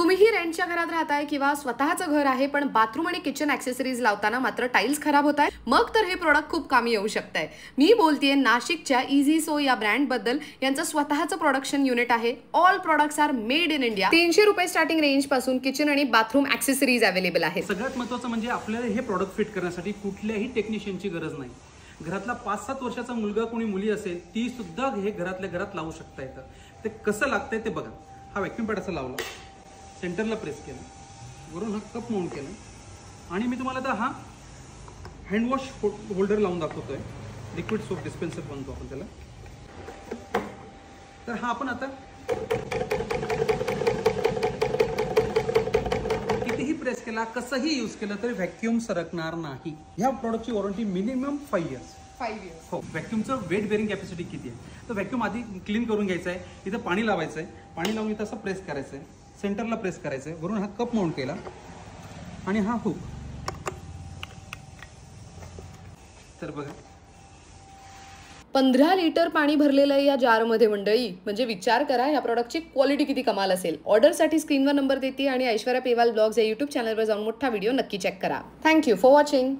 तुम्हीही रेंटच्या घरात राहताय किंवा स्वतःचं घर आहे पण बाथरूम आणि किचन ॲक्सेसरीज लावताना मात्र टाइल्स खराब होत आहे, मग तर हे प्रोडक्ट खूप कामी येऊ शकतंय. मी बोलतेय नाशिकच्या इझी सो या ब्रँड बद्दल. यांचं स्वतःचं प्रोडक्शन युनिट आहे. All products are made in India. 300 रुपये स्टार्टिंग रेंज पासून किचन आणि बाथरूम ॲक्सेसरीज अवेलेबल आहेत. सगळ्यात महत्त्वाचं म्हणजे आपल्याला हे प्रोडक्ट फिट करण्यासाठी कुठल्याही टेक्निशियनची गरज नाही. घरातला 5-7 वर्षाचा मुलगा कोणी मुली असेल ती सुद्धा हे घरातल्या घरात लावू शकता येतं. ते कसं लागतंय ते बघा. हा व्हॅक्यूम पॅड असं लावला, सेंटरला प्रेस केलं, वरून हा कप माउंट केला आणि मी तुम्हाला आता हा हँडवॉश होल्डर लावून दाखवतोय. लिक्विड सोप डिस्पेन्सर म्हणतो आपण त्याला. तर हा आपण आता कितीही प्रेस केला, कसंही यूज केलं तरी व्हॅक्यूम सरकणार नाही. ह्या प्रॉडक्टची वॉरंटी मिनिमम 5 इयर्स. 5 इयर्स. हो. व्हॅक्यूमचं वेट बेअरिंग कॅपॅसिटी किती आहे तर व्हॅक्यूम आधी क्लीन करून घ्यायचं आहे. इथं पाणी लावायचं आहे, पाणी लावून इथं असं प्रेस करायचं आहे, सेंटरला प्रेस करायचं आहे, वरून हा कप माउंट केला आणि हा हुक. तर बघा 15 लिटर पाणी भरलेलं आहे या जारमध्ये मंडळी. म्हणजे विचार करा या प्रॉडक्टची क्वालिटी किती कमाल असेल. ऑर्डरसाठी स्क्रीनवर नंबर देते आणि ऐश्वर्या पेवाल ब्लॉग्स या यूट्यूब चॅनलवर जाऊन मोठा व्हिडिओ नक्की चेक करा. Thank you for watching.